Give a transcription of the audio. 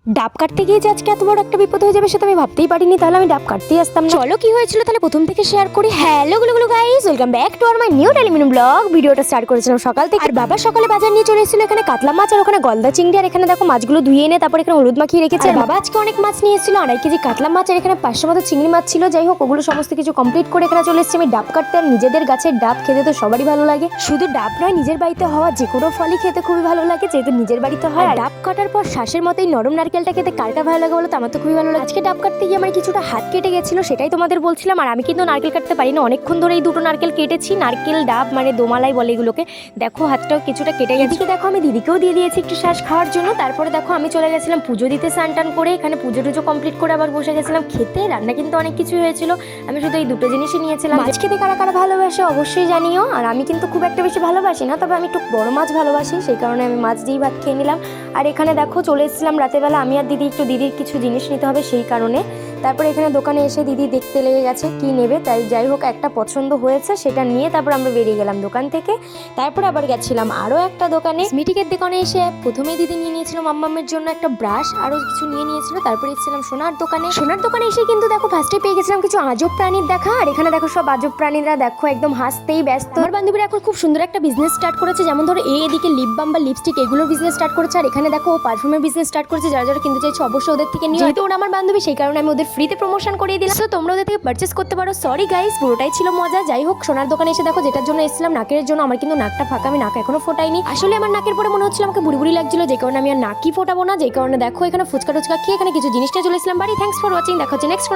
ডাব কাটতে গিয়ে যে আজকে এত বড় একটা বিপদ হয়ে যাবে সেটা আমি ভাবতেই পারিনি। তাহলে আমি ডাব কাটতেই আসতাম না। চলো কি হয়েছিল তাহলে প্রথম থেকে শেয়ার করি। হ্যালো গুলো গাইস, ওয়েলকাম ব্যাক টু আর my new daily Minu blog. ভিডিওটা স্টার্ট করেছিলাম সকাল থেকে, আর বাবা সকালে বাজার নিয়ে চলে এসেছিল। এখানে কাতলা মাছ আর ওখানে গলদা চিংড়ি, আর এখানে দেখো মাছগুলো ধুয়ে এনে তারপর এখানে হলুদ মাখিয়ে রেখেছে। আর বাবা আজকে অনেক মাছ নিয়ে এসেছিল, 2.5 কেজি কাতলা মাছ আর এখানে 500 মতো চিংড়ি মাছ ছিল। যাই হোক, ওগুলো সমস্ত কিছু কমপ্লিট করে এখানে চলে এসেছি আমি ডাব কাটতে। আর নিজেদের গাছের ডাব খেতে তো সবারই ভালো লাগে, শুধু ডাব নয়, নিজের বাড়িতে হওয়া যে কোনো ফলই খেতে খুবই ভালো লাগে, যেহেতু নিজের বাড়িতে হয়। আর ডাব কাটার পর শ্বাসের মতোই নরম নারকেলটা খেতে কার কার ভালো লাগে বলো তো? আমার তো খুবই ভালো লাগে। আজকে ডাব কাটতে গিয়ে আমার কিছুটা হাত কেটে গেছিল, সেটাই তোমাদের বলছিলাম। আর আমি কিন্তু নারকেল কাটতে পারি না, অনেকক্ষণ ধরে এই দুটো নারকেল কেটেছি। নারকেল ডাব মানে দোমালাই বলে এগুলোকে। দেখো হাতটাও কিছুটা কেটে গেছে। দেখো আমি দিদিকেও দিয়ে দিয়েছি একটু শ্বাস খাওয়ার জন্য। তারপরে দেখো আমি চলে গেছিলাম পুজো দিতে, স্নান টান করে এখানে পুজো টুজো কমপ্লিট করে আবার বসে গেছিলাম খেতে। রান্না কিন্তু অনেক কিছু হয়েছিল, আমি শুধু এই দুটো জিনিসই নিয়েছিলাম। মাছ খেতে কারা কারা ভালোবাসে অবশ্যই জানিও। আর আমি কিন্তু খুব একটা বেশি ভালোবাসি না, তবে আমি একটু বড় মাছ ভালোবাসি, সেই কারণে আমি মাছ দিয়েই ভাত খেয়ে নিলাম। আর এখানে দেখো চলে এসেছিলাম রাতের বেলা আমি আর দিদি, একটু দিদির কিছু জিনিস নিতে হবে সেই কারণে। তারপরে এখানে দোকানে এসে দিদি দেখতে লেগে গেছে কি নেবে, তাই যাই হোক একটা পছন্দ হয়েছে সেটা নিয়ে তারপর আমরা বেরিয়ে গেলাম দোকান থেকে। তারপর আবার গেছিলাম আরও একটা দোকানে, মিটিকের দোকানে এসে প্রথমেই দিদি নিয়ে নিয়েছিল মাম্মামের জন্য একটা ব্রাশ, আরও কিছু নিয়ে নিয়েছিল। তারপরে এসেছিলাম সোনার দোকানে। সোনার দোকানে এসে কিন্তু দেখো ফার্স্টে পেয়ে গেছিলাম কিছু আজব প্রাণীর দেখা। আর এখানে দেখো সব আজব প্রাণীরা দেখো একদম হাসতেই ব্যস্ত। আমার বান্ধবীরা এখন খুব সুন্দর একটা বিজনেস স্টার্ট করেছে, যেমন ধরো এদিকে লিপ বাম বা লিপস্টিক এগুলোর বিজনেস স্টার্ট করেছে। আর এখানে দেখো ও পারফিউমের বিজনেস স্টার্ট করেছে। যারা যারা কিনতে চাইছো অবশ্যই ওদের থেকে নিও, যেহেতু ওরা আমার বান্ধবী সেই কারণে আমি ওদের ফ্রিতে প্রমোশন করিয়ে দিলাম। তো তোমরা ওদের থেকে পারচেস করতে পারো। সরি গাইস, পুরোটাই ছিল মজা। যাই হোক, সোনার দোকানে এসে দেখো যেটার জন্য এসেছিলাম নাকের জন্য, আমার কিন্তু নাকটা ফাঁকা, আমি নাক এখনো ফোটাইনি। আসলে আমার নাকের পরে মনে হচ্ছিল আমাকে বুড়ি বুড়ি লাগছিল, যে কারণে আমি আর নাকই ফোটাবো না। যে কারণে দেখো এখানে ফুচকা টুচকা খেয়ে এখানে কিছু জিনিসটা চলে এসেছিলাম বাড়ি। থ্যাঙ্কস ফর ওয়াচিং, দেখা হচ্ছে নেক্সট